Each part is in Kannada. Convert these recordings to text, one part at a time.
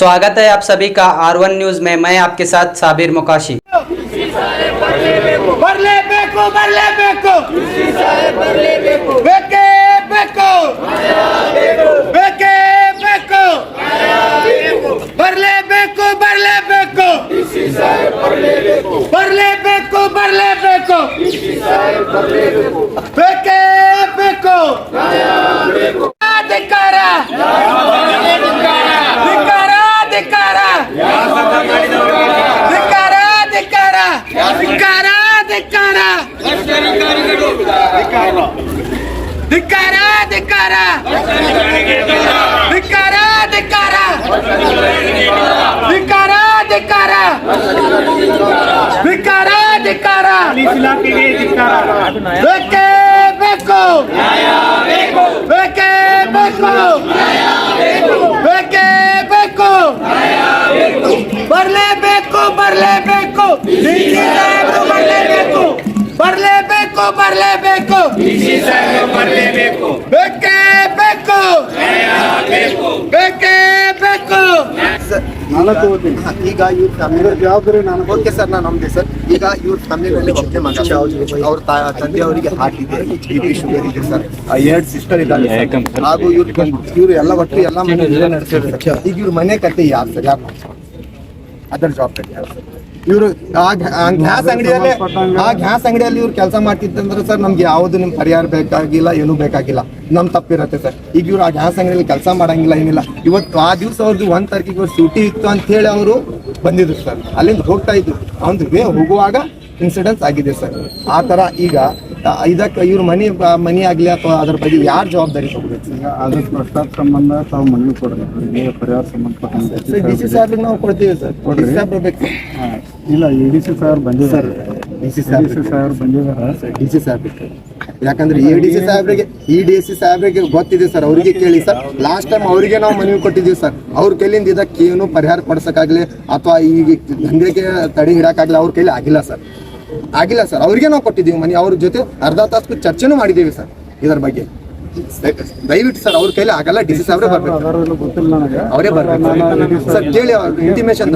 स्वागत है आप सभी का R1 न्यूज में। मैं आपके साथ साबिर मुकाशी। ಈಗ ಇವ್ರ ಫ್ಯಾಮಿಲಿ ಜವಾಬ್ದಾರಿ ನಾನು ಓಕೆ ಸರ್ ನಾನು ನಮ್ದೆ ಸರ್. ಈಗ ಇವ್ರ ಫ್ಯಾಮಿಲಿನಲ್ಲಿ ಒಬ್ಬನೇ ಮಗ, ಅವ್ರ ತಂದೆಯವರಿಗೆ ಹಾರ್ಟ್ ಇದೆ, BP ಶುಗರ್ ಇದೆ ಸರ್, 2 ಸಿಸ್ಟರ್ ಇದ್ದಾರೆ ಹಾಗೂ ಇವ್ರು ಎಲ್ಲ ಒಟ್ಟು ಎಲ್ಲ ಮನೆ ನಡೆಸಿದ್ರು. ಈಗ ಇವ್ರ ಮನೆ ಕತೆ ಯಾರು ಸರ್, ಯಾರು ಅದರ ಜವಾಬ್ದಾರಿ ಯಾರು ಸರ್? ಇವರು ಗ್ಯಾಸ್ ಅಂಗಡಿಯಲ್ಲಿ ಇವ್ರು ಕೆಲಸ ಮಾಡ್ತಿದ್ದಂದ್ರೆ ಸರ್ ನಮ್ಗೆ ಯಾವ್ದು ನಿಮ್ ಪರಿಹಾರ ಬೇಕಾಗಿಲ್ಲ, ಏನೂ ಬೇಕಾಗಿಲ್ಲ, ನಮ್ ತಪ್ಪಿರತ್ತೆ ಸರ್. ಈಗ ಇವ್ರು ಆ ಗ್ಯಾಸ್ ಅಂಗಡಿಯಲ್ಲಿ ಕೆಲಸ ಮಾಡಂಗಿಲ್ಲ, ಏನಿಲ್ಲ. ಇವತ್ತು ಆ ದಿವಸ ಅವ್ರದ್ದು 1 ತಾರೀಕಿಗೆ ಸೂಟಿ ಇತ್ತು ಅಂತ ಹೇಳಿ ಅವರು ಬಂದಿದ್ರು ಸರ್. ಅಲ್ಲಿಂದ ಹೋಗ್ತಾ ಇದ್ರು, ಅವ್ರಿಗೆ ಹೋಗುವಾಗ ಇನ್ಸಿಡೆನ್ಸ್ ಆಗಿದೆ ಸರ್. ಆ ತರ ಈಗ ಇದಕ್ಕೆ ಇವ್ರ ಮನಿ ಆಗ್ಲಿ ಅಥವಾ ಅದ್ರ ಬಗ್ಗೆ ಯಾರು ಜವಾಬ್ದಾರಿ ತಗೋಬೇಕು? ಅದ್ರ ಪ್ರಸ್ತಾಪ ಸಂಬಂಧ ತಾವು ಮನವಿ ಕೊಡ್ರಿ, ಪರಿಹಾರ ಸಂಬಂಧಪಟ್ಟಂತೆ DC ಸಾಹೇಬ್ರಿಗೆ ನಾವು ಕೊಡ್ತೀವಿ ಸರ್. DC ಸಾಹೇಬ್ ಬೇಕು. ಇಲ್ಲ, ADC ಸಾಹೇಬ್ ಬಂದಿದ್ದಾರೆ, DC ಸಾಹೇಬ್ ಬಂದಿದ್ದಾರೆ. DC ಸಾಹೇಬ್ ಯಾಕಂದ್ರೆ DC ಸಾಹೇಬ್ರಿಗೆ ಗೊತ್ತಿದೆ ಸರ್, ಅವ್ರಿಗೆ ಕೇಳಿ ಸರ್. ಲಾಸ್ಟ್ ಟೈಮ್ ಅವರಿಗೆ ನಾವು ಮನವಿ ಕೊಟ್ಟಿದ್ದೀವಿ ಸರ್. ಅವ್ರ ಕೈಲಿಂದ ಇದಕ್ಕೆ ಏನು ಪರಿಹಾರ ಕೊಡ್ಸಕ್ಕಾಗ್ಲಿ ಅಥವಾ ಈಗ ದಂಧೆಗೆ ತಡೆ ಹಿಡಕ್ಕಾಗ್ಲಿ ಅವ್ರ ಕೈಲಿ ಆಗಿಲ್ಲ ಸರ್. ಅವ್ರಿಗೆ ನಾವು ಕೊಟ್ಟಿದ್ದೀವಿ ಮನೆ. ಅವ್ರ ಜೊತೆ ಅರ್ಧ ತಾಸು ಚರ್ಚೆನೂ ಮಾಡಿದ್ದೀವಿ ಸರ್ ಇದ್ರ ಬಗ್ಗೆ. ದಯವಿಟ್ಟು ಸರ್ ಅವ್ರ ಕೈಲಿ ಆಗಲ್ಲ, DC ಸಾಹೇಬ್ರೆ ಬರ್ಬೇಕು, ಗೊತ್ತಿಲ್ಲ ನನಗೆ, ಅವರೇ ಬರ್ಬೇಕು ಸರ್. ಕೇಳಿ ಅವ್ರ ಇಂಟಿಮೇಷನ್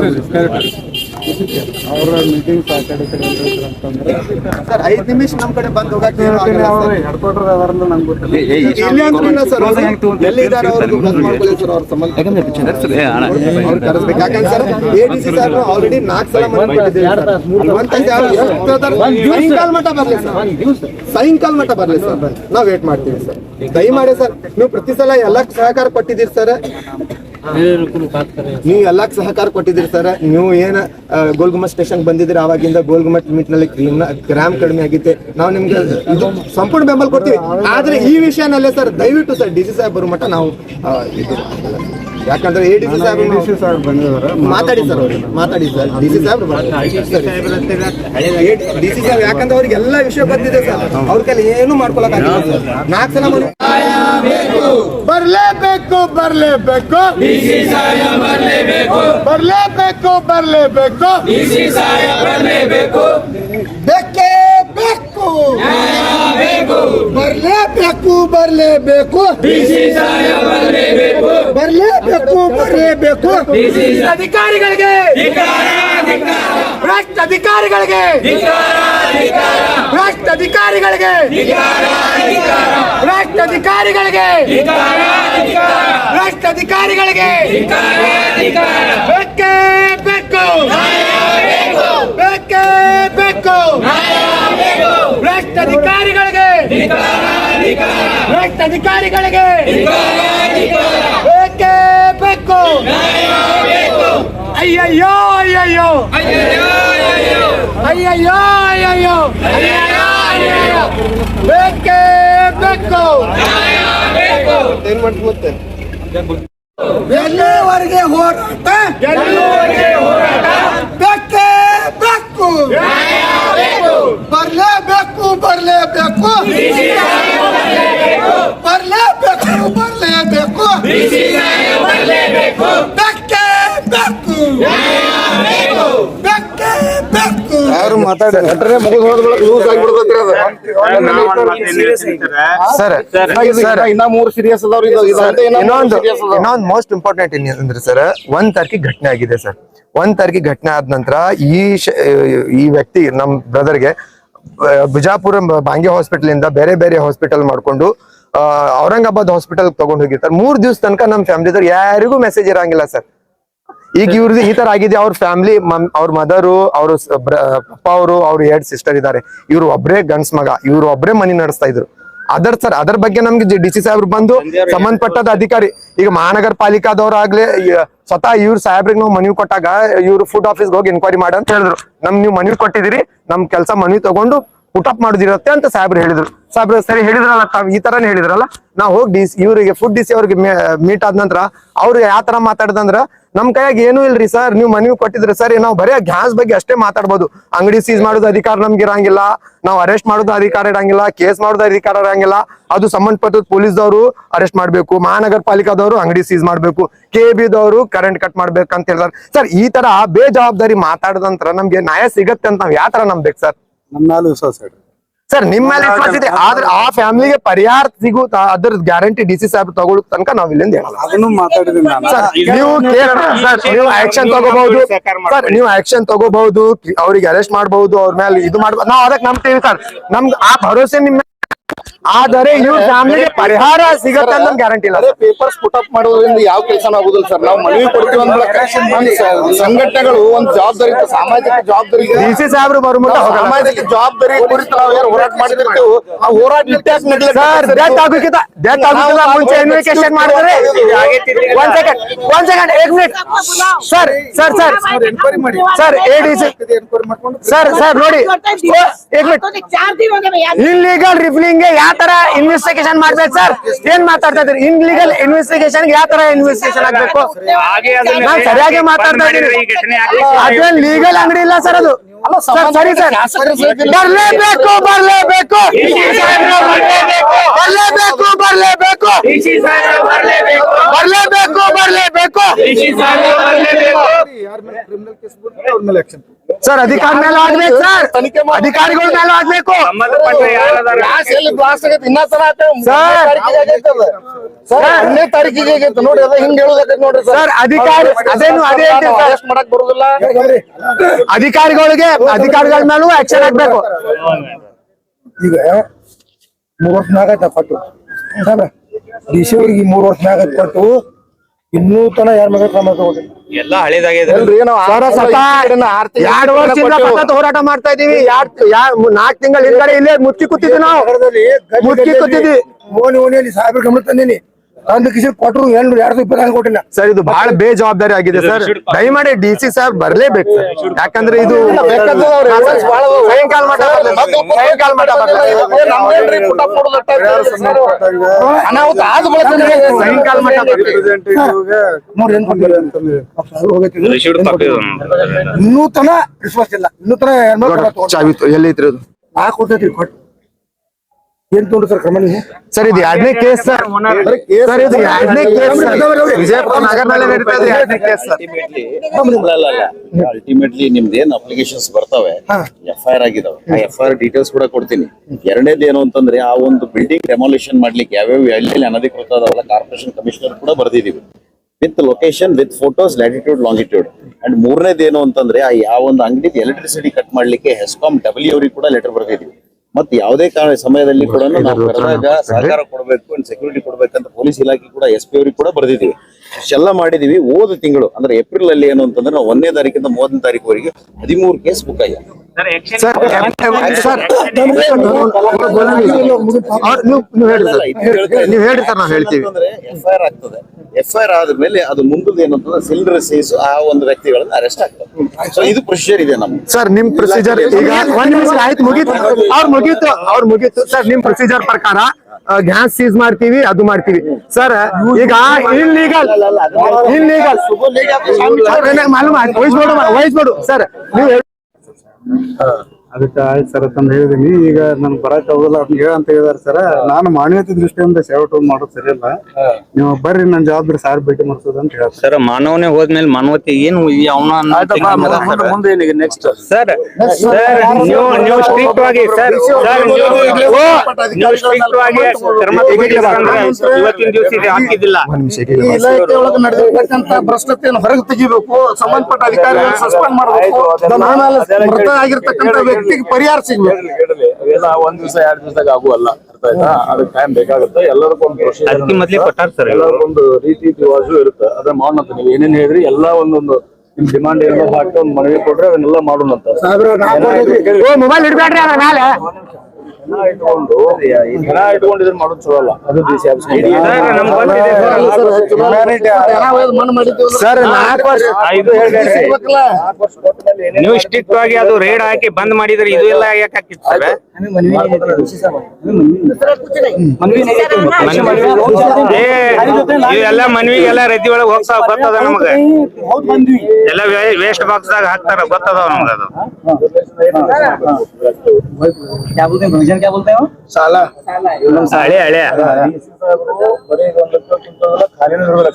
ಅವರ ಮೀಟಿಂಗ್ ಅಂತಂದ್ರೆ ಸರ್ 5 ನಿಮಿಷ ನಮ್ಮ ಕಡೆ ಬಂದು ಹೋಗಕ್ಕೆ ಹೆಡ್ ಕ್ವಾರ್ಟರ್ ಅದಾರಲ್ಲ ನಂಗೆ ಗೊತ್ತಿಲ್ಲ ಸರ್. ಎಲ್ಲಿದ್ದಾರೆ ಅವ್ರಿಗೆ ಮಾಡ್ಕೊಳ್ಳಿ ಸರ್, ಅವ್ರ ಸಂಬಂಧ ಅವ್ರು ಕರೆಸ್ಬೇಕು. ಯಾಕಂದ್ರೆ ಸರ್ ADC ಸಾಹೇಬ್ರು ಆಲ್ರೆಡಿ 4 ಸಲ ಮನವಿ ಕೊಟ್ಟಿದ್ದೀವಿ. ಸಾಯಂಕಾಲ ಮಟ್ಟ ಬರ್ಲಿ ಸರ್, ನಾವು ವೇಟ್ ಮಾಡ್ತೀವಿ ಸರ್. ದಯಮಾಡಿ ಸರ್, ನೀವು ಪ್ರತಿ ಸಲ ಎಲ್ಲ ಸಹಕಾರ ಕೊಟ್ಟಿದ್ದೀರಿ ಸರ್. ನೀವು ಎಲ್ಲಕ್ಕೆ ಸಹಕಾರ ಕೊಟ್ಟಿದ್ದೀರಿ ಸರ್. ನೀವು ಏನ ಗೋಲ್ಗುಮಟ್ ಸ್ಟೇಷನ್ ಬಂದಿದ್ದೀರಿ, ಆವಾಗಿಂದ ಗೋಲ್ಗುಮಟ್ ಲಿಮಿಟ್ ನಲ್ಲಿ ಗ್ರಾಮ್ ಕಡಿಮೆ ಆಗಿತ್ತೆ. ನಾವು ನಿಮ್ಗೆ ಇದು ಸಂಪೂರ್ಣ ಬೆಂಬಲ ಕೊಡ್ತೀವಿ. ಆದ್ರೆ ಈ ವಿಷಯನಲ್ಲೇ ಸರ್ ದಯವಿಟ್ಟು ಸರ್ DC ಸಾಹೇಬ್ ಬರೋ ಮಟ್ಟ ನಾವು ಯಾಕಂದ್ರೆ ADC ಸಾಹೇಬ್ ಬಂದಿದ್ದಾರೆ, ಮಾತಾಡಿ ಸರ್, ಅವ್ರಿಗೆ ಮಾತಾಡಿ ಸರ್. DC ಸಾಹೇಬ್ ಯಾಕಂದ್ರೆ ಅವ್ರಿಗೆ ಎಲ್ಲ ವಿಷಯ ಬಂದಿದೆ ಸರ್. ಅವ್ರ ಕೈಲಿ ಏನು ಮಾಡ್ಕೊಳಕ್ಕಾಗಿಲ್ಲ ಸರ್. 4 ಸಲ ಬರ್ಲೇಬೇಕು ಬೇಕೇ ಬೇಕು, ಬರಲೇಬೇಕು. ಅಧಿಕಾರಿಗಳಿಗೆ, ಭ್ರಷ್ಟ ಅಧಿಕಾರಿಗಳಿಗೆ, ಬೇಕೇ ಬೇಕು, ಭ್ರಷ್ಟ ಅಧಿಕಾರಿಗಳಿಗೆ, ಬೇಕೇ ಬೇಕು. ಅಯ್ಯಯ್ಯೋ ಬೇಕೇ ಬೇಕು. ಏನ್ ಮಾಡ್ಬೋದು? ಎಲ್ಲಿವರೆಗೆ ಹೋರಾಟ, ಬೇಕೇ ಬೇಕು, ಬರ್ಲೇಬೇಕು, ಬೇಕೇ ಬೇಕು. ಇನ್ನ 3 ಸೀರಿಯಸ್ ಅದಾವ್ರಿ. ಇನ್ನೊಂದು ಮೋಸ್ಟ್ ಇಂಪಾರ್ಟೆಂಟ್ ಅಂದ್ರೆ ಸರ್ 1 ತಾರೀಕಿಗೆ ಘಟನೆ ಆಗಿದೆ ಸರ್. 1 ತಾರೀಕಿಗೆ ಘಟನೆ ಆದ ನಂತರ ಈ ವ್ಯಕ್ತಿ ನಮ್ ಬ್ರದರ್ಗೆ ಬಿಜಾಪುರ ಬಾಂಗೆ ಹಾಸ್ಪಿಟಲ್ ಇಂದ ಬೇರೆ ಬೇರೆ ಹಾಸ್ಪಿಟಲ್ ಮಾಡ್ಕೊಂಡು ಔರಂಗಾಬಾದ್ ಹಾಸ್ಪಿಟಲ್ ತಗೊಂಡ್ ಹೋಗಿರ್ತಾರೆ. 3 ದಿವಸ ತನಕ ನಮ್ ಫ್ಯಾಮಿಲಿದವ್ರು ಯಾರಿಗೂ ಮೆಸೇಜ್ ಇರಂಗಿಲ್ಲ ಸರ್. ಈಗ ಇವ್ರದ್ದು ಈ ತರ ಆಗಿದೆ. ಅವ್ರ ಫ್ಯಾಮಿಲಿ, ಅವ್ರ ಮದರು, ಅವ್ರ ಪಪ್ಪ ಅವರು, ಅವ್ರ 2 ಸಿಸ್ಟರ್ ಇದಾರೆ. ಇವ್ರು ಒಬ್ರೇ ಗಂಡ್ಸ್ ಮಗ, ಇವ್ರು ಒಬ್ರೇ ಮನಿ ನಡೆಸ್ತಾ ಇದ್ರು. ಅದರ ಬಗ್ಗೆ ನಮ್ಗೆ DC ಸಾಹೇಬ್ರು ಬಂದು ಸಂಬಂಧಪಟ್ಟದ ಅಧಿಕಾರಿ, ಈಗ ಮಹಾನಗರ ಪಾಲಿಕಾದವ್ರಾಗ್ಲಿ ಸ್ವತಃ ಇವ್ರ ಸಾಹೇಬ್ರಿಗೆ ನಾವು ಮನವಿ ಕೊಟ್ಟಾಗ ಇವ್ರು ಫುಡ್ ಆಫೀಸ್ಗೆ ಹೋಗಿ ಎನ್ಕ್ವೈರಿ ಮಾಡ ಅಂತ ಹೇಳಿದ್ರು. ನೀವು ಮನವಿ ಕೊಟ್ಟಿದ್ದೀರಿ, ನಮ್ ಕೆಲಸ ಮನವಿ ತಗೊಂಡು ಪುಟಪ್ ಮಾಡುದಿರತ್ತೆ ಅಂತ ಸಾಹೇಬ್ರು ಹೇಳಿದ್ರು. ಸಾಹೇಬ್ರು ಸರಿ ಹೇಳಿದ್ರಲ್ಲ, ತಾವ್ ಈ ತರಾನೇ ಹೇಳಿದ್ರಲ್ಲ. ನಾವು ಹೋಗಿ ಇವರಿಗೆ ಫುಡ್ DC ಅವ್ರಿಗೆ ಮೀಟ್ ಆದ ನಂತರ ಅವ್ರು ಯಾವ ತರ ಮಾತಾಡಿದಂದ್ರ, ನಮ್ ಕೈಯಾಗ ಏನೂ ಇಲ್ರಿ ಸರ್, ನೀವು ಮನವಿ ಕೊಟ್ಟಿದ್ರಿ ಸರ್, ನಾವು ಬರೀ ಗ್ಯಾಸ್ ಬಗ್ಗೆ ಅಷ್ಟೇ ಮಾತಾಡ್ಬೋದು. ಅಂಗಡಿ ಸೀಸ್ ಮಾಡೋದು ಅಧಿಕಾರ ನಮ್ಗೆ ಇರಂಗಿಲ್ಲ, ನಾವು ಅರೆಸ್ಟ್ ಮಾಡೋದು ಅಧಿಕಾರ ಇರಂಗಿಲ್ಲ, ಕೇಸ್ ಮಾಡೋದು ಅಧಿಕಾರ ಇರಂಗಿಲ್ಲ. ಅದು ಸಂಬಂಧಪಟ್ಟ ಪೊಲೀಸ್ದವರು ಅರೆಸ್ಟ್ ಮಾಡ್ಬೇಕು, ಮಹಾನಗರ ಪಾಲಿಕಾದವರು ಅಂಗಡಿ ಸೀಸ್ ಮಾಡ್ಬೇಕು, KBದವರು ಕರೆಂಟ್ ಕಟ್ ಮಾಡ್ಬೇಕಂತ ಹೇಳ್ತಾರೆ ಸರ್. ಈ ತರ ಬೇಜವಾಬ್ದಾರಿ ಮಾತಾಡಿದ ನಂತರ ನಮ್ಗೆ ನ್ಯಾಯ ಸಿಗತ್ತೆ ಅಂತ ನಾವ್ ಯಾವ ತರ ನಂಬೇಕು ಸರ್? ನಮ್ಮ ಮೇಲೆ ವಿಶ್ವಾಸ ಇಡ್ರಿ ಸರ್. ನಿಮ್ಮ ಮೇಲೆ ವಿಶ್ವಾಸ ಇದೆ, ಆದ್ರೆ ಆ ಫ್ಯಾಮಿಲಿಗೆ ಪರಿಹಾರ ಸಿಗುತ್ತಾ ಅದ್ರ ಗ್ಯಾರಂಟಿ DC ಸಾಹೇಬ್ ತಗೊಳ್ಳೋ ತನಕ ನಾವ್ ಇಲ್ಲಿಂದ ಹೇಳಲ್ಲ. ಅದನ್ನು ಮಾತಾಡಿದ್ದೀನಿ ನಾನು. ಸರ್ ನೀವು ಆಕ್ಷನ್ ತಗೋಬಹುದು ಸರ್, ನೀವು ಆಕ್ಷನ್ ತಗೋಬಹುದು, ಅವ್ರಿಗೆ ಅರೆಸ್ಟ್ ಮಾಡಬಹುದು, ಅವ್ರ ಮೇಲೆ ಇದು ಮಾಡಬಹುದು. ನಾವ್ ಅದಕ್ಕೆ ನಂಬ್ತೀವಿ ಸರ್, ನಮ್ಗೆ ಆ ಭರವಸೆ ನಿಮ್ಮ. ಆದರೆ ಇವ್ರ ಫ್ಯಾಮಿಲಿಗೆ ಪರಿಹಾರ ಸಿಗತ್ತೆ ಅಂತ ಗ್ಯಾರಂಟಿ ಇಲ್ಲ. ಪೇಪರ್ಸ್ ಪುಟಪ್ ಮಾಡೋದ್ರಿಂದ ಯಾವ ಕೆಲಸನೂ ಆಗುದಿಲ್ಲ ಸರ್. ನಾವು ಮನವಿ ಕೊಡ್ತೀವಿ ಅಂದ್ರೆ ಸಂಘಟನೆಗಳು ಒಂದು ಜವಾಬ್ದಾರಿ, ಸಾಮಾಜಿಕ ಜವಾಬ್ದಾರಿ, DC ಸಾಹೇಬ್ರು ಬರುಮುಂದ ಸಾಮಾಜಿಕ ಜವಾಬ್ದಾರಿ ಕುರಿತು ನಾವು ಯಾರು ಹೋರಾಟ ಮಾಡಿದಿರ್ತೇವೆ, ಆ ಹೋರಾಟ ಸರ್ ಡೆತ್ ಆಗೋಕ್ಕಿಂತ ಮುಂಚೆ ಇನ್ವೆಸ್ಟಿಗೇಷನ್ ಮಾಡಿದ್ರೆ ಒಂದ್ second 1 minute sir ADC sir ನೋಡಿ, ಇನ್ಲೀಗಲ್ ರಿಫ್ಲಿಂಗ್ ಯಾವ ತರ ಇನ್ವೆಸ್ಟಿಗೇಷನ್ ಮಾಡ್ಬೇಕು ಸರ್? ಏನ್ ಮಾತಾಡ್ತಾ ಇದ್ರಿ? ಇನ್ಲೀಗಲ್ ಇನ್ವೆಸ್ಟಿಗೇಷನ್ ಯಾವ ತರ ಇನ್ವೆಸ್ಟಿಗೇಷನ್ ಆಗ್ಬೇಕು? ನಾನ್ ಸರಿಯಾಗಿ ಮಾತಾಡ್ತಾ ಇದ್ದೀನಿ. ಅದೇನ್ ಲೀಗಲ್ ಅಂಗಡಿ ಇಲ್ಲ ಸರ್, ಅದು ಸರಿ ಸರ್. ಬರ್ಲೇಬೇಕು ಬರ್ಲೇಬೇಕು ಬರ್ಲೇಬೇಕು ಬರ್ಲೇಬೇಕು ಬರ್ಲೇಬೇಕು ಬರ್ಲೇಬೇಕು ಸರ್. ಅಧಿಕಾರಿ ಮೇಲೆ ಆಗ್ಬೇಕು ಸರ್, ಅಧಿಕಾರಿಗಳ ಮೇಲೆ ಆಗ್ಬೇಕು ಸರ್. ತಾರೀಕಿಗೆ ನೋಡಿ, ಅದ ಹಿಂಗ್ ಹೇಳೋದಕ್ಕೆ ನೋಡ್ರಿ ಸರ್. ಅಧಿಕಾರಿ ಅದೇನು ಅದೇ ಮಾಡಕ್ ಬರುದಿಲ್ಲ. ಅಧಿಕಾರಿಗಳ ಮೇಲೂ ಆಕ್ಷನ್ ಆಗ್ಬೇಕು. ಈಗ 3 ವರ್ಷ ಮ್ಯಾಗ ಆಯ್ತಾ ಕೊಟ್ಟು DC ಅವ್ರಿಗೆ 3 ವರ್ಷ ಮ್ಯಾಗ ಕೊಟ್ಟು ಇನ್ನೂ ತನ ಯಾರ ಮಗ ಕ್ರಮ ತಗೊಂಡಿಲ್ಲ. ಎಲ್ಲ ಹಳೇದಾಗಿದೆ. 2 ವರ್ಷದಿಂದ ಹೋರಾಟ ಮಾಡ್ತಾ ಇದೀವಿ. 4 ತಿಂಗಳ ಹಿಂದ್ಗಡೆ ಇಲ್ಲೇ ಮುಚ್ಚಿ ಕೂತಿದ್ವಿ ನಾವು, ಮುಚ್ಚಿ ಕೂತಿದ್ವಿ. ಓಣಿ ಸಾಹೇಬ್ರ ಗಮನ ತಂದೀನಿ, ತಂದು ಕಿಶನ್ ಕೊಟ್ಟರು 224 ಕೊಟ್ಟಿಲ್ಲ ಸರ್. ಇದು ಬಹಳ ಬೇಜವಾಬ್ದಾರಿ ಆಗಿದೆ ಸರ್. ದಯಮಾಡಿ DC ಸಾಹೇಬ್ ಬರ್ಲೇಬೇಕು ಸರ್, ಯಾಕಂದ್ರೆ ಇದು ಸಾಯಂಕಾಲ ಮಟ್ಟ ಇನ್ನೂ ತನ ವಿಶ್ವಾಸ ಇಲ್ಲ. ಇನ್ನೂ ತನ ಎಲ್ಲೈತ್ರಿ ಅದು? ಕೊಡ್ತೈತಿ ಕೊಟ್ಟು ಏನ್ ತೊಗೊಂಡ್ರು ಸರ್ ಕ್ರಮ ನೀವು? ಸರ್ ಇದು 2ನೇ ಕೇಸ್ ಸರ್. ಸರ್ ಇದು 2ನೇ ಕೇಸ್ ವಿಜಯಪುರ ನಗರದಲ್ಲಿ ನಡೀತಾ ಇದೆ 2ನೇ ಕೇಸ್ ಸರ್. ಅಲ್ಟಿಮೇಟ್ಲಿ ನಿಮ್ದು ಏನ್ ಅಪ್ಲಿಕೇಶನ್ಸ್ ಬರ್ತವೆ, FIR ಆಗಿದಾವೆ, ಆ FIR ಡೀಟೇಲ್ಸ್ ಕೂಡ ಕೊಡ್ತೀನಿ. 2ನೇದು ಏನು ಅಂತಂದ್ರೆ, ಆ ಒಂದು ಬಿಲ್ಡಿಂಗ್ ಡೆಮಾಲಿಷನ್ ಮಾಡ್ಲಿಕ್ಕೆ ಯಾವ್ಯಾವ ಎಲ್ಲೆಲ್ಲಿ ಅನಧಿಕೃತ ಅದಾವಲ್ಲ, ಕಾರ್ಪೊರೇಷನ್ ಕಮಿಷನರ್ ಕೂಡ ಬರ್ದಿದೀವಿ with location, with photos, latitude, longitude. And 3ನೇದು ಏನು ಅಂತಂದ್ರೆ, ಆ ಯಾವ ಒಂದು ಅಂಗಡಿ ಎಲೆಕ್ಟ್ರಿಸಿಟಿ ಕಟ್ ಮಾಡ್ಲಿಕ್ಕೆ ಹೆಸ್ಕಾಂ W ಅವ್ರಿಗೆ ಕೂಡ ಲೆಟರ್ ಬರ್ದಿದೀವಿ. ಮತ್ತೆ ಯಾವುದೇ ಸಮಯದಲ್ಲಿ ಕೂಡ ನಾವು ಕರೆದಾಗ ಸಹಕಾರ ಕೊಡಬೇಕು, ಸೆಕ್ಯೂರಿಟಿ ಕೊಡ್ಬೇಕಂತ ಪೊಲೀಸ್ ಇಲಾಖೆ ಕೂಡ SP ಅವ್ರಿಗೆ ಕೂಡ ಬರ್ದಿದೀವಿ. ಇಷ್ಟೆಲ್ಲ ಮಾಡಿದೀವಿ. ಹೋದ ತಿಂಗಳು ಅಂದ್ರೆ ಏಪ್ರಿಲ್ ಅಲ್ಲಿ ಏನು ಅಂತಂದ್ರೆ, ನಾವು 1ನೇ ತಾರೀಕಿಂದ 30ನೇ ತಾರೀಕುವರೆಗೆ 13 ಕೇಸ್ ಬುಕ್ ಆಗಿದೆ. ನೀವು ಹೇಳಿ ಸರ್, ನಾವು ಹೇಳ್ತೀವಿ. FIR ಆಗ್ತದೆ. FIR ಆದ್ಮೇಲೆ ಅದು ಮುಂದದ ಏನಂತಂದ್ರೆ ಸಿಲಿಂಡರ್ ಸೀಸ್, ಆ ಒಂದು ವ್ಯಕ್ತಿಗಳನ್ನ ಅರೆಸ್ಟ್ ಆಗ್ತದೆ. ಸೊ ಇದು ಪ್ರೊಸೀಜರ್ ಇದೆ ನಮ್ದು ಸರ್. ನಿಮ್ ಪ್ರೊಸೀಜರ್ ಈಗ 1 ನಿಮಿಷ ಆಯ್ತು, ಮುಗೀತು ಸರ್. ನಿಮ್ ಪ್ರೊಸೀಜರ್ ಪ್ರಕಾರ ಗ್ಯಾಸ್ ಸೀಸ್ ಮಾಡ್ತೀವಿ, ಅದು ಮಾಡ್ತೀವಿ ಸರ್. ಈಗ ಇನ್ಲೀಗಲ್ ವಹಿಸ್ಬೋಡು ಸರ್. ನೀವು ಅದಕ್ಕೆ ಆಯ್ತು ಸರ್ ಅಂತ ಹೇಳಿದೀನಿ. ಈಗ ನನ್ಗೆ ಬರಕ್ ಆಗೋಲ್ಲ ಅಂತ ಹೇಳಂತ ಹೇಳಿದಾರೆ ಸರ್. ನಾನು ಮಾನವೀಯತೆ ದೃಷ್ಟಿಯಿಂದ ಸೇವೆ ಮಾಡೋದು ಸರಿಯಲ್ಲ, ನೀವು ಬರ್ರಿ ನನ್ನ ಜವಾಬ್ದಾರಿ ಸಾರ್ ಭೇಟಿ ಮಾಡ್ಸೋದು ಅಂತ ಹೇಳ್ತಾರೆ ಸರ್. ಮಾನವನೇ ಹೋದ್ಮೇಲೆ ಮಾನವತೆ ಏನು ಮುಂದೆ ಏನಿಗೆ ನೆಕ್ಸ್ಟ್ ಸರ್. ನೀವು ಸ್ಟ್ರಿಕ್ಟ್ ಆಗಿ ಸರ್ ಸ್ಟ್ರಿಕ್ಟ್ ಆಗಿ ಕ್ರಮ ಇವತ್ತಿನ ದಿವಸ ಇದು ಹಾಕಿದ್ದಿಲ್ಲ. ಇಲಾಖೆ ಒಳಗೆ ನಡೆದಿರ್ತಕ್ಕಂತ ಭ್ರಷ್ಟತೆಯನ್ನು ಹೊರಗೆ ತೆಗಿಬೇಕು, ಸಂಬಂಧಪಟ್ಟ ಅಧಿಕಾರಿಗಳು ಸಸ್ಪೆಂಡ್ ಮಾಡಬೇಕು, ಮೃತ ಆಗಿರ್ತಕ್ಕಂಥ ವ್ಯಕ್ತಿಗೆ ಪರಿಹಾರ ಸಿಗ್ಬೇಕು. ಅವೆಲ್ಲ ಒಂದ್ ದಿವಸ 2 ದಿವಸದಾಗ ಆಗುವಲ್ಲ, ಅರ್ಥ ಆಯ್ತಾ? ಅದಕ್ಕೆ ಟೈಮ್ ಬೇಕಾಗುತ್ತೆ. ಎಲ್ಲದಕ್ಕೊಂದು ಅದಕ್ಕೆ ಮೊದ್ಲೇ ಕೊಟ್ಟಾರ ಸರ್. ಎಲ್ಲದಕ್ಕೊಂದು ರೀತಿ ರಿವಾಜು ಇರುತ್ತೆ. ಅದೇ ಮಾಡೋಣ. ನೀವು ಏನೇನ್ ಹೇಳಿದ್ರಿ ಎಲ್ಲ ಒಂದೊಂದು ನಿಮ್ ಡಿಮಾಂಡ್ ಏನೋ ಹಾಕಿ ಒಂದು ಮನವಿ ಕೊಟ್ರೆ ಅದನ್ನೆಲ್ಲ ಮಾಡೋಣ ಅಂತ. ಮೊಬೈಲ್ ಇಡ್ಬೇಡ್ರಿ ಅದ್ರ ಮೇಲೆ. ಜನ ಇಟ್ಕೊಂಡಿದ್ರೆ ಮಾಡೋದು ಚಲೋ ಅಲ್ಲ. ಅದು ಡಿಸಿ ಆಫೀಸ್ ನೀವು ಸ್ಟ್ರಿಕ್ಟ್ ಆಗಿ ಅದು ರೇಡ್ ಹಾಕಿ ಬಂದ್ ಮಾಡಿದ್ರೆ ಇದು ಎಲ್ಲ ಯಾಕೆ ಹಾಕಿತ್ತು ಸರ್? ಇವೆಲ್ಲ ಮನ್ವಿಗೆಲ್ಲ ರದ್ದಿ ಒಳಗೆ ಹೋಗ್ತಾ ಗೊತ್ತದ ನಮಗ. ಎಲ್ಲ ವೇಸ್ಟ್ ಬಾಕ್ಸ್ ದಾಗ ಹಾಕ್ತಾರ, ಗೊತ್ತದ ನಮಗ ಅದು. ಹಳೆ ಹಳೆ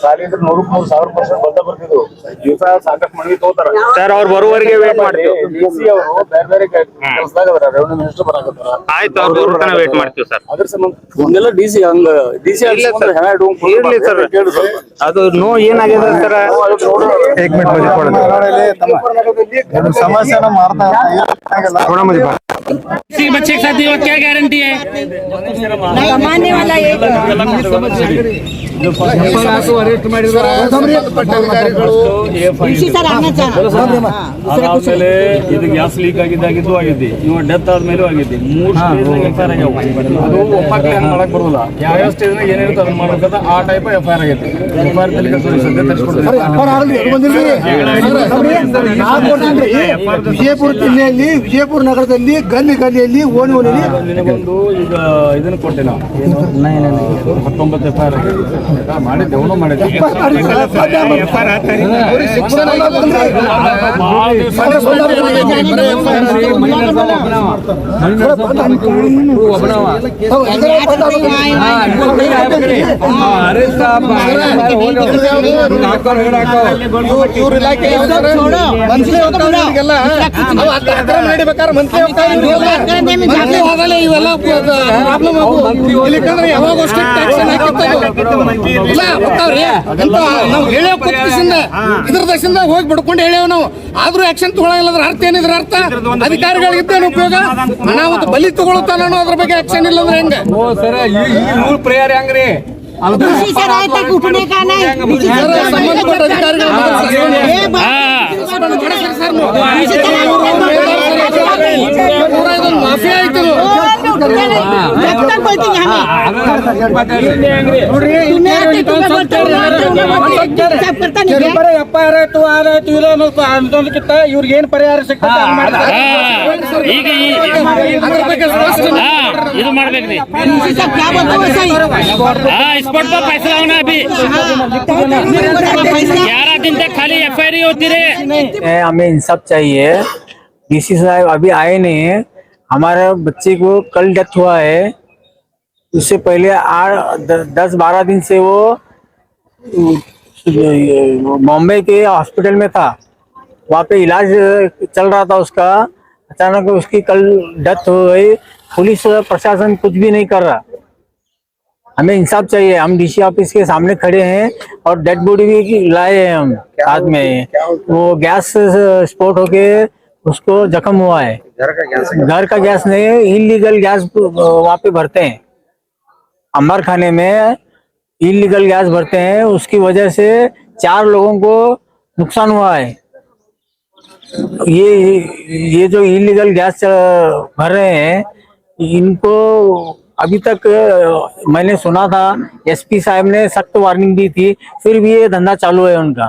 ಖಾಲಿ ಇದ್ರೆ 100,000% ಬಂದ ಬರ್ತಿದ್ವು. ದಿವಸ ಸಾಕಷ್ಟು ಮನವಿ ತಗೋತಾರ ಸರ್. ಅವ್ರು ಬರುವವರೆಗೆ ವೇಟ್ ಮಾಡ್ತೀವಿ. ಡಿಸಿ ಅವರು ಬೇರೆ ಬೇರೆ ಕೆಲಸದಾಗ ಅದಾರ, ರೆವಿನ್ಯೂ ಮಿನಿಸ್ಟರ್ ಬರಾಕತ್ತಾರ. ಆಯ್ತು, ಅವ್ರು ಬರೋ ತನಕ ವೇಟ್ ಮಾಡ್ತೀವಿ ಸರ್. ಅದ್ರ ಸಂಬಂಧ ಒಂದೆಲ್ಲ ಡಿಸಿ ಹಂಗ ಡಿಸಿ ಇರ್ಲಿ ಸರ್. ಅದು ನೋ ಏನಾಗಿದೆ ಸರ್? ಸಮಸ್ಯೆನ ಮಾಡ್ತಾ बच्चे के साथ ये क्या गारंटी है? कमाने वाला एक ಆದ್ಮೇಲೆ ಇದು ಗ್ಯಾಸ್ ಲೀಕ್ ಆಗಿದ್ದಾಗಿದ್ದು ಆಗಿದೆ, ಇವ ಡೆತ್ ಆದ್ಮೇಲೂ ಆಗಿದೆ. 3 ಸ್ಟೇಜ್ ಎಫ್ಐಆರ್ ಆಗ್ಯಾವ. ಅದು ಒಮ್ಮಕ್ಲೆ ಹಂಗ್ ಮಾಡಕ್ ಬರೋಲ್ಲ. ಯಾವ ಸ್ಟೇಜ್ ನಾಗ ಏನಿರುತ್ತೆ ಅದನ್ನ ಮಾಡ್ಬೇಕಂತ ಆ ಟೈಪ್ ಎಫ್ಐಆರ್ ಆಗೈತೆ. ಎಫ್ಐಆರ್ ತನಿಖೆ ಸದ್ಯ ತರಿಸ್ಕೊಡ್ತೀವಿ. ವಿಜಯಪುರ ಜಿಲ್ಲೆಯಲ್ಲಿ, ವಿಜಯಪುರ ನಗರದಲ್ಲಿ ಗಲ್ಲಿಯಲ್ಲಿ ಓಣಿಯಲ್ಲಿ ನಿನಗೊಂದು ಈಗ ಇದನ್ನ ಕೊಟ್ಟೆ ನಾವು 19 ಎಫ್ಐಆರ್ ಮಾಡಿದ್ದೆ. ಅವನು ಮಾಡಿದ್ದೆ. ಇವೆಲ್ಲ ಪ್ರಾಬ್ಲಮ್ ಯಾವಾಗ ನಾವು ಹೇಳೋ ಇದ್ರ ದಶದಿಂದ ಹೋಗಿ ಬಿಡ್ಕೊಂಡು ಹೇಳೇವ್ ನಾವು. ಆದ್ರೂ ಆಕ್ಷನ್ ತಗೊಳ್ಳಲ್ಲ. ಅರ್ಥ ಏನಿದ್ರ ಅರ್ಥ? ಅಧಿಕಾರಿಗಳಿದ್ದೇನು ಉಪಯೋಗ? ಅನಾಹುತ ಬಲಿ ತಗೊಳ್ತಾನ ಅದ್ರ ಬಗ್ಗೆ ಆಕ್ಷನ್ ಇಲ್ಲ ಅಂದ್ರೆ ಹೆಂಗ ರೂಲ್ ಪ್ರೇಯರ್ ಹೆಂಗ್ರಿ? ಸಂಬಂಧಪಟ್ಟ ಅಧಿಕಾರಿಗಳು ಮಾಫಿಯಾ ಆಯ್ತು. ಎಫ್ಐಆರ್ ಆಯ್ತು, ಆದಾಯ್ತು, ಇಲ್ಲ ಅನ್ನೋದಕ್ಕಿಂತ ಇವ್ರಿಗೆ ಏನ್ ಪರಿಹಾರ ಸಿಗ್ತದೆ ಇದು ಮಾಡ್ಬೇಕ್ರಿ. स्पॉट पर पैसा होना अभी 11 दिन तक खाली एफआईआर ही होती रहे। हमें इंसाफ चाहिए। डीसी साहब अभी आए नहीं है। हमारे बच्चे को कल डेथ हुआ है। उससे पहले 10-12 दिन से वो बॉम्बे के हॉस्पिटल में था, वहाँ पे इलाज चल रहा था उसका। अचानक उसकी कल डेथ हो गई। पुलिस प्रशासन कुछ भी नहीं कर रहा। हमें इंसाफ चाहिए। हम डीसी ऑफिस के सामने खड़े हैं और डेड बॉडी भी लाए हैं हम साथ में। वो गैस स्फोट होके उसको जख्म हुआ है। घर का गैस नहीं, इलीगल गैस वहाँ पे भरते हैं। अंबर खाने में इलीगल गैस भरते हैं, उसकी वजह से 4 लोगों को नुकसान हुआ है। ये जो इलीगल गैस भर रहे हैं, इनको अभी तक मैंने सुना था एसपी साहब ने सख्त वार्निंग दी थी, फिर भी ये धंधा चालू है उनका।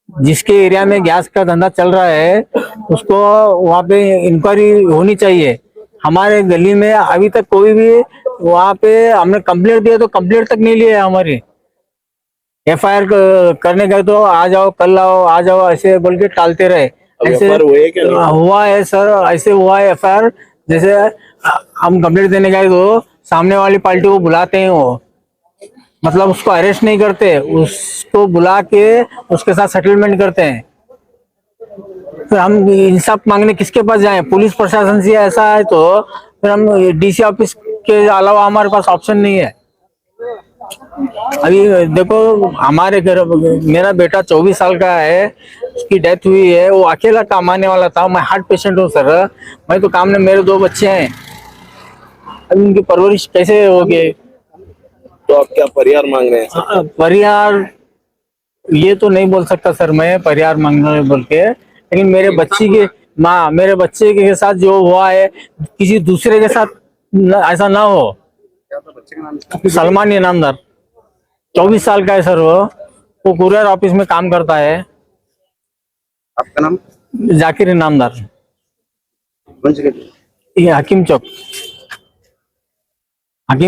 जिसके एरिया में गैस का धंधा चल रहा है उसको वहाँ पे इंक्वायरी होनी चाहिए। हमारे गली में अभी तक कोई भी वहाँ पे हमने कंप्लेंट दिया तो कंप्लेंट तक नहीं लिया हमारी। एफआईआर करने गए तो आ जाओ, कल आओ, आ जाओ, ऐसे बोल के टालते रहे। ऐसे FIR हुए क्या नहीं? हुआ है सर, ऐसे हुआ है FIR। जैसे हम कंप्लेंट देने गए तो सामने वाली पार्टी को बुलाते हैं, वो मतलब उसको अरेस्ट नहीं करते, उसको बुला के उसके साथ सेटलमेंट करते हैं। फिर हम इंसाफ मांगने किसके पास जाएं? पुलिस प्रशासन से ऐसा है तो फिर हम DC ऑफिस के अलावा हमारे पास ऑप्शन नहीं है। अभी देखो हमारे घर मेरा बेटा 24 साल का है, उसकी डेथ हुई है। वो अकेला कमाने वाला था। मैं हार्ट पेशेंट हूँ सर, मैं तो काम में, मेरे 2 बच्चे हैं, अभी उनकी परवरिश कैसे होगी? तो आप क्या परिहार मांग रहे हैं? परिहार ये तो नहीं बोल सकता सर मैं परिहार मांगना बोल के, लेकिन मेरे बच्चे के साथ जो हुआ है किसी दूसरे के साथ ऐसा ना हो। सलमान इनामदार 24 साल का है सर, वो कुरियर ऑफिस में काम करता है। आपका नाम? जाकिर इनामदार, कौन सी गली? ये हकीम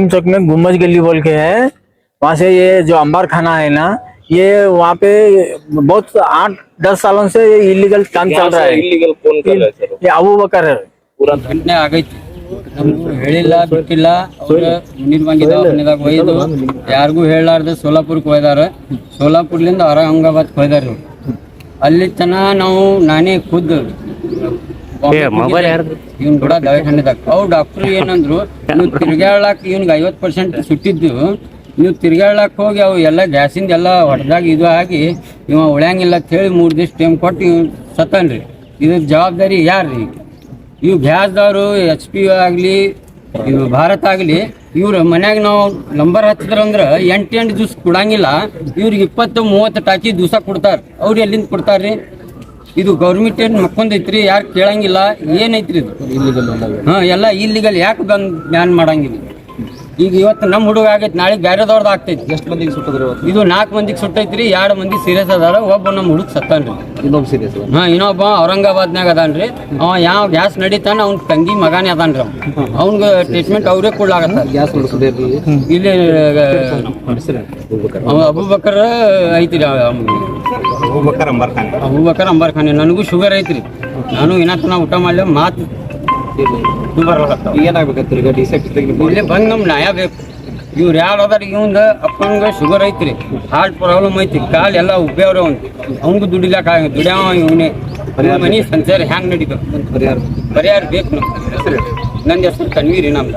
चौक में गुम्बज गली बोल के है। वहां से ये जो अंबार खाना है ना, ये वहाँ पे बहुत 8-10 सालों से ये इलीगल काम चल रहा है। इलीगल कौन कर रहा है सर? ये अबू बकर है। पूरा घटನೆ ಆಗೈತಿ, ನಮ್ಗೂ ಹೇಳಿಲ್ಲ ಬಿಟ್ಟಿಲ್ಲ. ಅವ್ರ ಮುನಿರ್ವಾಂಗಿ ದವಾಖಾನೆದಾಗ ಒಯ್ದು ಯಾರಿಗೂ ಹೇಳಲಾರ್ದೆ ಸೋಲಾಪುರಕ್ಕೆ ಒಯ್ದಾರ. ಸೋಲಾಪುರ್ಲಿಂದ ಔರಂಗಾಬಾದ್ಗೆ ಒಯ್ದಾರ. ಅಲ್ಲಿ ತನ ನಾವು ನಾನೇ ಖುದ್ದು ಇವ್ನ ಕೂಡ ದವಾಖಾನೆದಾಗ ಅವ್ರು ಡಾಕ್ಟರ್ ಏನಂದ್ರು, ನೀವು ತಿರ್ಗಾಡ್ಲಾಕ ಇವ್ನಿಗೆ 50% ಸುಟ್ಟಿದ್ದು, ನೀವು ತಿರ್ಗಾಡ್ಲಾಕ ಹೋಗಿ ಅವು ಎಲ್ಲ ಗ್ಯಾಸಿಂದ ಎಲ್ಲ ಹೊಡೆದಾಗ ಇದು ಆಗಿ ಇವ ಉಳ್ಯಾಂಗಿಲ್ಲ ಅಂತ ಹೇಳಿ 3 ದಿವಸ ಟೈಮ್ ಕೊಟ್ಟು ಇವ್ ಸತ್ತನ್ರಿ. ಇದ್ರ ಜವಾಬ್ದಾರಿ ಯಾರ್ರಿ? ಇವು ಗ್ಯಾಸ್ದವರು HP ಆಗಲಿ ಇವು ಭಾರತ್ ಆಗಲಿ ಇವ್ರ ಮನ್ಯಾಗ ನಾವು ನಂಬರ್ ಹಚ್ಚಿದ್ರಂದ್ರೆ 8 ದಿವ್ಸ ಕೊಡಂಗಿಲ್ಲ. ಇವ್ರಿಗೆ 20-30 ಟಾಕಿ ದಿವಸ ಕೊಡ್ತಾರ. ಅವ್ರು ಎಲ್ಲಿಂದ ಕೊಡ್ತಾರ್ರಿ? ಇದು ಗೌರ್ಮೆಂಟ್ ಏನು ಮಕ್ಕೊಂದೈತ್ರಿ, ಯಾರು ಕೇಳಂಗಿಲ್ಲ. ಏನೈತ್ರಿ ಇದು? ಹಾಂ, ಎಲ್ಲ ಇಲ್ಲಿಗಲ್. ಯಾಕೆ ಬಂದು ಬ್ಯಾನ್ ಮಾಡಂಗಿಲ್ಲ? ಈಗ ಇವತ್ತು ನಮ್ಮ ಹುಡುಗ ಆಗೈತಿ, ನಾಳೆ ಬೇರೆದವ್ರದ್ದು ಆಗ್ತೈತಿ. ಎಷ್ಟು ಮಂದಿಗೆ ಸುಟ್ಟಿದ್ರು? ಇದು 4 ಮಂದಿಗೆ ಸುಟ್ಟೈತ್ರಿ. 2 ಮಂದಿ ಸೀರಿಯಸ್ ಅದಾರ. ಒಬ್ಬ ನಮ್ಮ ಹುಡುಗ ಸತ್ತಾನ್ರಿ. ಇನ್ನೊಬ್ಬ ಸೀರಿಯಸ್? ಹಾಂ, ಇನ್ನೊಬ್ಬ ಔರಂಗಾಬಾದ್ನಾಗ ಅದಾನ್ರಿ. ಅವ ಯಾವ ಗ್ಯಾಸ್ ನಡೀತಾನ ಅವ್ನ ತಂಗಿ ಮಗಾನೇ ಅದಾನ್ರಿ. ಅವ್ನಿಗೆ ಟ್ರೀಟ್ಮೆಂಟ್ ಅವರೇ ಕೊಡ್ಲಾಗತ್ತ. ಇಲ್ಲಿ ಅಬೂಬಕರ್ ಐತ್ರಿ, ಅಬೂಬಕರ್ ಅಂಬಾರ್ ಖಾನೆ. ನನಗೂ ಶುಗರ್ ಐತ್ರಿ. ನಾನು ಇನ್ನೂ ಊಟ ಮಾಡ್ಲಿ ಮಾತು ಏನಾಗ್ಬೇಕಂತ ಈಗ ಇಲ್ಲೇ ಬಂದು ನಮ್ಗೆ ನ್ಯಾಯ ಬೇಕು. ಇವ್ರು ಯಾರು ಅದಾರ? ಇವಂದ ಅಪ್ಪಂಗೆ ಶುಗರ್ ಐತ್ರಿ, ಹಾರ್ಟ್ ಪ್ರಾಬ್ಲಮ್ ಐತಿ, ಕಾಲು ಎಲ್ಲ ಉಬ್ಬ್ಯಾವ್ರಿ. ಅವ್ನಿಗೂ ದುಡಿಲಾಕ ದುಡ್ಯಾವ ಇವನೇ. ಮನೆ ಸಂಸಾರ ಹ್ಯಾಂಗ್ ನಡೀತು? ಪರಿಹಾರ ಬೇಕು. ನಂದು ಹೆಸರು ತನ್ವೀರಿ ನಮ್ದು.